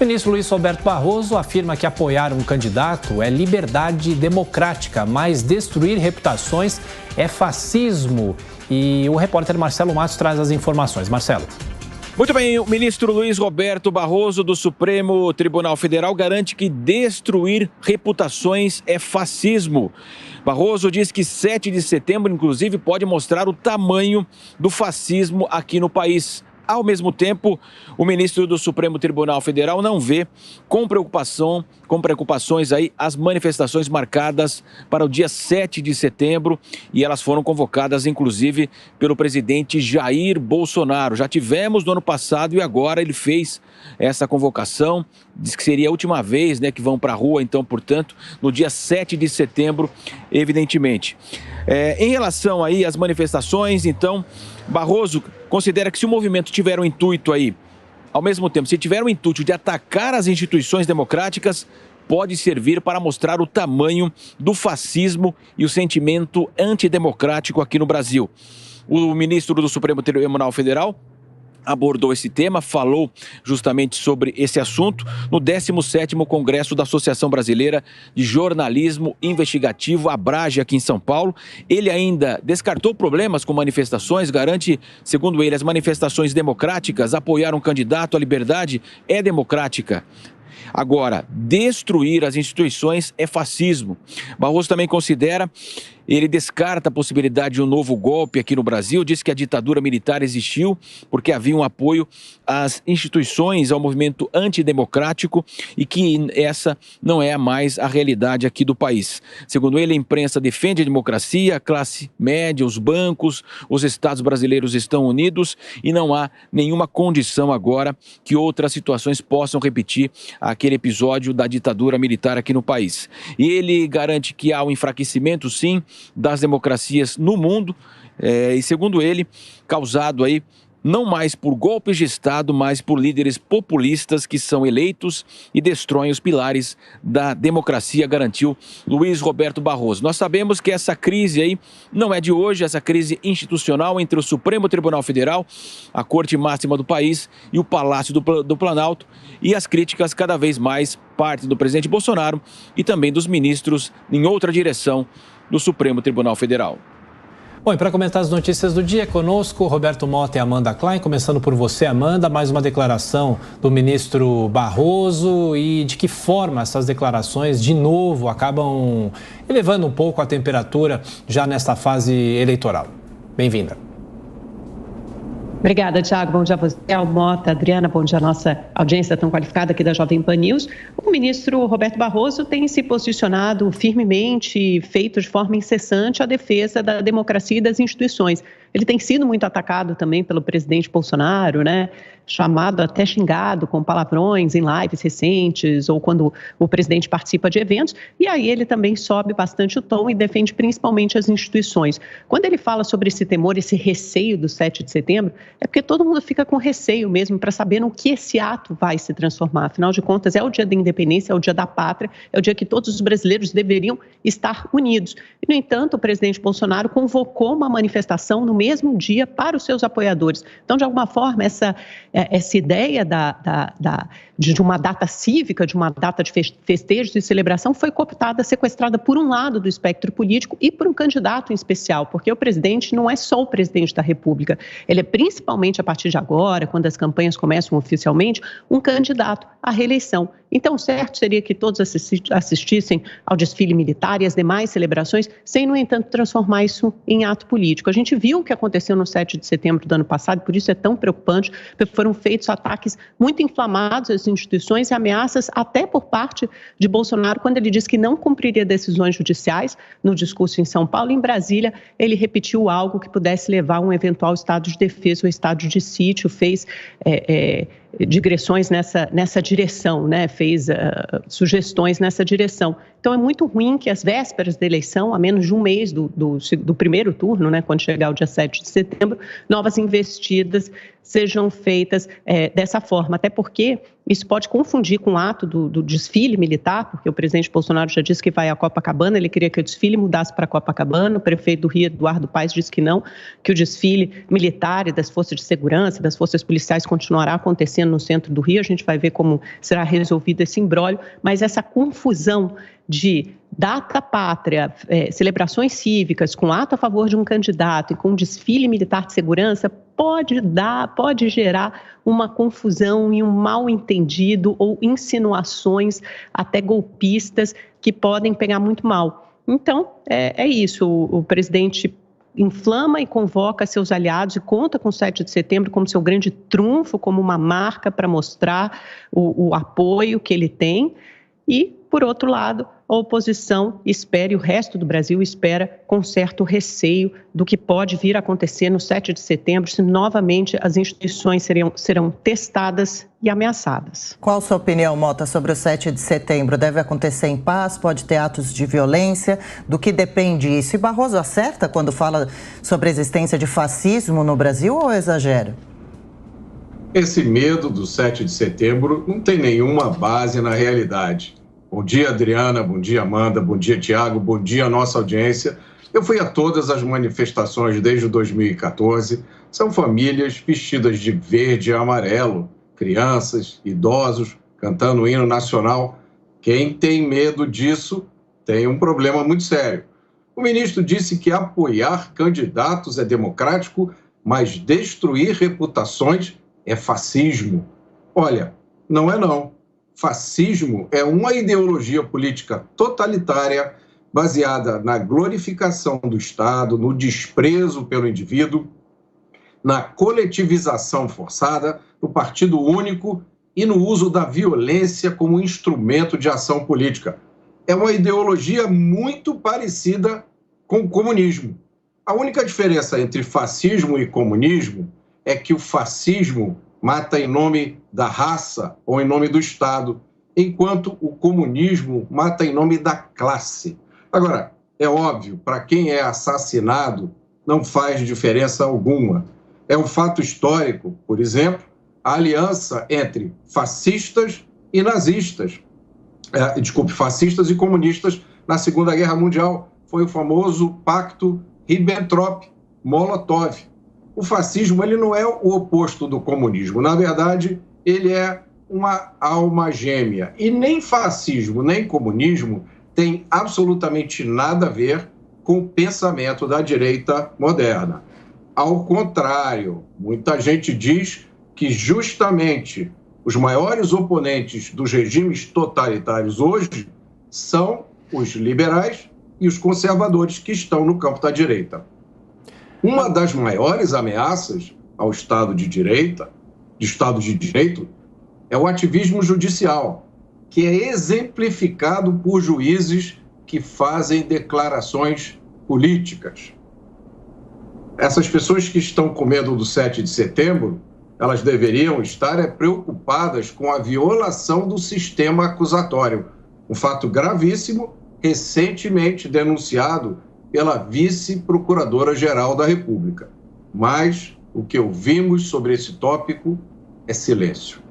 ministro Luiz Roberto Barroso afirma que apoiar um candidato é liberdade democrática, mas destruir reputações é fascismo. E o repórter Marcelo Matos traz as informações. Marcelo. Muito bem, o ministro Luiz Roberto Barroso do Supremo Tribunal Federal garante que destruir reputações é fascismo. Barroso diz que 7 de setembro, inclusive, pode mostrar o tamanho do fascismo aqui no país. Ao mesmo tempo, o ministro do Supremo Tribunal Federal não vê com preocupações aí as manifestações marcadas para o dia 7 de setembro e elas foram convocadas, inclusive, pelo presidente Jair Bolsonaro. Já tivemos no ano passado e agora ele fez essa convocação, diz que seria a última vez, que vão para a rua, então, portanto, no dia 7 de setembro, evidentemente. Em relação aí às manifestações, então, Barroso considera que se o movimento tiver um intuito aí, ao mesmo tempo, se tiver o intuito de atacar as instituições democráticas, pode servir para mostrar o tamanho do fascismo e o sentimento antidemocrático aqui no Brasil. O ministro do Supremo Tribunal Federal abordou esse tema, falou justamente sobre esse assunto no 17º Congresso da Associação Brasileira de Jornalismo Investigativo, Abrage, aqui em São Paulo. Ele ainda descartou problemas com manifestações, garante, segundo ele, as manifestações democráticas, apoiar um candidato à liberdade é democrática. Agora, destruir as instituições é fascismo. Barroso também ele descarta a possibilidade de um novo golpe aqui no Brasil, diz que a ditadura militar existiu porque havia um apoio às instituições, ao movimento antidemocrático e que essa não é mais a realidade aqui do país. Segundo ele, a imprensa defende a democracia, a classe média, os bancos, os estados brasileiros estão unidos e não há nenhuma condição agora que outras situações possam repetir aquele episódio da ditadura militar aqui no país. E ele garante que há um enfraquecimento, sim, das democracias no mundo, e segundo ele, causado aí não mais por golpes de Estado, mas por líderes populistas que são eleitos e destroem os pilares da democracia, garantiu Luiz Roberto Barroso. Nós sabemos que essa crise aí não é de hoje, essa crise institucional entre o Supremo Tribunal Federal, a Corte Máxima do país e o Palácio do Planalto, e as críticas cada vez mais parte do presidente Bolsonaro e também dos ministros em outra direção do Supremo Tribunal Federal. Bom, e para comentar as notícias do dia, conosco Roberto Mota e Amanda Klein. Começando por você, Amanda, mais uma declaração do ministro Barroso e de que forma essas declarações, de novo, acabam elevando um pouco a temperatura já nesta fase eleitoral. Bem-vinda. Obrigada, Thiago. Bom dia a você, Mota, Adriana. Bom dia a nossa audiência tão qualificada aqui da Jovem Pan News. O ministro Roberto Barroso tem se posicionado firmemente, feito de forma incessante a defesa da democracia e das instituições. Ele tem sido muito atacado também pelo presidente Bolsonaro, chamado, até xingado com palavrões em lives recentes ou quando o presidente participa de eventos, e aí ele também sobe bastante o tom e defende principalmente as instituições. Quando ele fala sobre esse temor, esse receio do 7 de setembro, é porque todo mundo fica com receio mesmo para saber no que esse ato vai se transformar. Afinal de contas, é o dia da independência, é o dia da pátria, é o dia que todos os brasileiros deveriam estar unidos. E, no entanto, o presidente Bolsonaro convocou uma manifestação no mesmo dia para os seus apoiadores. Então, de alguma forma, essa ideia de uma data cívica, de uma data de festejos e celebração foi cooptada, sequestrada por um lado do espectro político e por um candidato em especial, porque o presidente não é só o presidente da República, ele é principalmente a partir de agora, quando as campanhas começam oficialmente, um candidato à reeleição. Então, certo seria que todos assistissem ao desfile militar e às demais celebrações, sem, no entanto, transformar isso em ato político. A gente viu o que aconteceu no 7 de setembro do ano passado, por isso é tão preocupante, porque foram feitos ataques muito inflamados às instituições e ameaças até por parte de Bolsonaro, quando ele disse que não cumpriria decisões judiciais no discurso em São Paulo. Em Brasília, ele repetiu algo que pudesse levar a um eventual estado de defesa ou estado de sítio, fez digressões nessa direção, fez sugestões nessa direção. Então, é muito ruim que às vésperas da eleição, a menos de um mês do primeiro turno, quando chegar o dia 7 de setembro, novas investidas sejam feitas dessa forma, até porque isso pode confundir com o ato do desfile militar, porque o presidente Bolsonaro já disse que vai à Copacabana, ele queria que o desfile mudasse para Copacabana, o prefeito do Rio, Eduardo Paes, disse que não, que o desfile militar e das forças de segurança, das forças policiais continuará acontecendo acontecendo no centro do Rio, a gente vai ver como será resolvido esse imbróglio, mas essa confusão de data pátria, celebrações cívicas, com ato a favor de um candidato e com desfile militar de segurança, pode gerar uma confusão e um mal-entendido ou insinuações até golpistas que podem pegar muito mal. Então, é isso, o presidente inflama e convoca seus aliados e conta com o 7 de setembro como seu grande trunfo, como uma marca para mostrar o apoio que ele tem. E, por outro lado, a oposição espera, e o resto do Brasil espera, com certo receio do que pode vir a acontecer no 7 de setembro, se novamente as instituições serão testadas e ameaçadas. Qual a sua opinião, Mota, sobre o 7 de setembro? Deve acontecer em paz? Pode ter atos de violência? Do que depende isso? E Barroso acerta quando fala sobre a existência de fascismo no Brasil ou exagera? Esse medo do 7 de setembro não tem nenhuma base na realidade. Bom dia, Adriana, bom dia, Amanda, bom dia, Tiago, bom dia, nossa audiência. Eu fui a todas as manifestações desde 2014. São famílias vestidas de verde e amarelo, crianças, idosos, cantando o hino nacional. Quem tem medo disso tem um problema muito sério. O ministro disse que apoiar candidatos é democrático, mas destruir reputações é fascismo. Olha, não é não. Fascismo é uma ideologia política totalitária baseada na glorificação do Estado, no desprezo pelo indivíduo, na coletivização forçada, no partido único e no uso da violência como instrumento de ação política. É uma ideologia muito parecida com o comunismo. A única diferença entre fascismo e comunismo é que o fascismo mata em nome da raça ou em nome do Estado, enquanto o comunismo mata em nome da classe. Agora, é óbvio, para quem é assassinado, não faz diferença alguma. É um fato histórico, por exemplo, a aliança entre fascistas e nazistas. Fascistas e comunistas na Segunda Guerra Mundial. Foi o famoso Pacto Ribbentrop-Molotov. O fascismo ele não é o oposto do comunismo. Na verdade, ele é uma alma gêmea. E nem fascismo, nem comunismo tem absolutamente nada a ver com o pensamento da direita moderna. Ao contrário, muita gente diz que justamente os maiores oponentes dos regimes totalitários hoje são os liberais e os conservadores que estão no campo da direita. Uma das maiores ameaças ao Estado de Direito, é o ativismo judicial, que é exemplificado por juízes que fazem declarações políticas. Essas pessoas que estão com medo do 7 de setembro, elas deveriam estar preocupadas com a violação do sistema acusatório, um fato gravíssimo, recentemente denunciado pela vice-procuradora-geral da República. Mas o que ouvimos sobre esse tópico é silêncio.